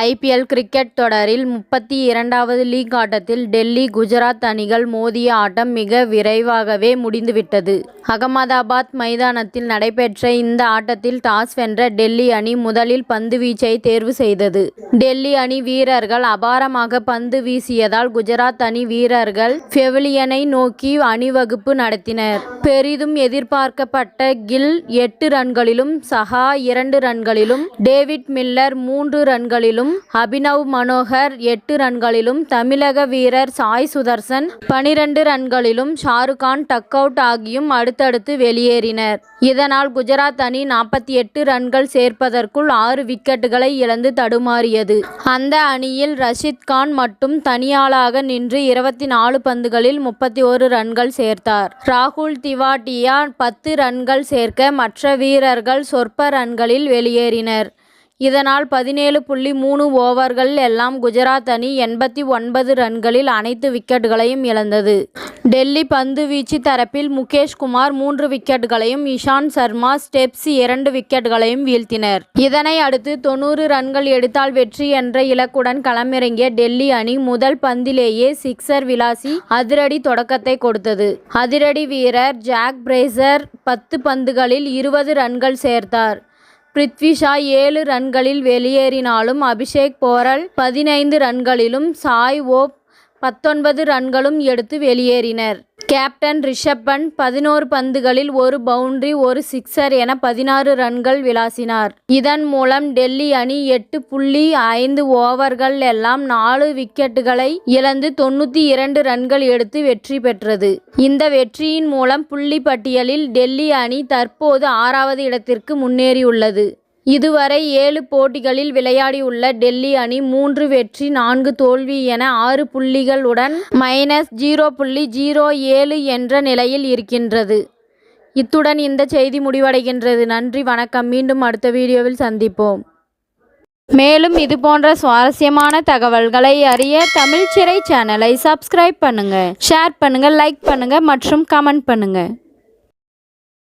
IPL cricket தொடரில் 32வது league ஆட்டத்தில் டெல்லி, குஜராத் அணிகள் மோதிய ஆட்டம் மிக விரைவாகவே முடிந்துவிட்டது. அகமதாபாத் மைதானத்தில் நடைபெற்ற இந்த ஆட்டத்தில் டாஸ் வென்ற டெல்லி அணி முதலில் பந்துவீச்சை தேர்வு செய்தது. டெல்லி அணி வீரர்கள் அபாரமாக பந்து வீசியதால் குஜராத் அணி வீரர்கள் பெவிலியனை நோக்கி அணிவகுப்பு நடத்தினர். பெரிதும் எதிர்பார்க்கப்பட்ட கில் 8 ரன்களிலும், சஹா 2 ரன்களிலும், டேவிட் மில்லர் 3 ரன்களிலும், அபினவ் மனோகர் 8 ரன்களிலும், தமிழக வீரர் சாய் சுதர்சன் 12 ரன்களிலும், ஷாருக்கான் டக் அவுட் ஆகியும் அடுத்தடுத்து வெளியேறினர். இதனால் குஜராத் அணி 48 ரன்கள் சேர்ப்பதற்குள் 6 விக்கெட்டுகளை இழந்து தடுமாறியது. அந்த அணியில் ரஷித் கான் மட்டும் தனியாளாக நின்று 24 பந்துகளில் 31 ரன்கள் சேர்த்தார். ராகுல் திவாட்டியா 10 ரன்கள் சேர்க்க மற்ற வீரர்கள் சொற்ப ரன்களில் வெளியேறினர். இதனால் 17.3 ஓவர்கள் எல்லாம் குஜராத் அணி 89 ரன்களில் அனைத்து விக்கெட்டுகளையும் இழந்தது. டெல்லி பந்துவீச்சு தரப்பில் முகேஷ் குமார் 3 விக்கெட்டுகளையும், இஷாந்த் சர்மா, ஸ்டெப்ஸ் 2 விக்கெட்டுகளையும் வீழ்த்தினர். இதனை அடுத்து 90 ரன்கள் எடுத்தால் வெற்றி என்ற இலக்குடன் களமிறங்கிய டெல்லி அணி முதல் பந்திலேயே சிக்சர் விளாசி அதிரடி தொடக்கத்தை கொடுத்தது. அதிரடி வீரர் ஜாக் பிரேசர் 10 பந்துகளில் 20 ரன்கள் சேர்த்தார். பிருத்வி ஷா 7 ரன்களில் வெளியேறினாலும் அபிஷேக் போரல் 15 ரன்களிலும், சாய் ஓப் 19 ரன்களும் எடுத்து வெளியேறினர். கேப்டன் ரிஷப் பண்ட் 11 பந்துகளில் 1 பவுண்டரி, 1 சிக்சர் என 16 ரன்கள் விளாசினார். இதன் மூலம் டெல்லி அணி 8.5 ஓவர்கள் எல்லாம் 4 விக்கெட்டுகளை இழந்து 92 ரன்கள் எடுத்து வெற்றி பெற்றது. இந்த வெற்றியின் மூலம் புள்ளி பட்டியலில் டெல்லி அணி தற்போது 6வது இடத்திற்கு முன்னேறியுள்ளது. இதுவரை 7 போட்டிகளில் விளையாடியுள்ள டெல்லி அணி 3 வெற்றி 4 தோல்வி என 6 புள்ளிகளுடன் -0.07 என்ற நிலையில் இருக்கின்றது. இத்துடன் இந்த செய்தி முடிவடைகின்றது. நன்றி, வணக்கம். மீண்டும் அடுத்த வீடியோவில் சந்திப்போம். மேலும் இதுபோன்ற சுவாரஸ்யமான தகவல்களை அறிய தமிழ் சிறை சேனலை சப்ஸ்கிரைப் பண்ணுங்க, ஷேர் பண்ணுங்க, லைக் பண்ணுங்க மற்றும் கமெண்ட் பண்ணுங்க.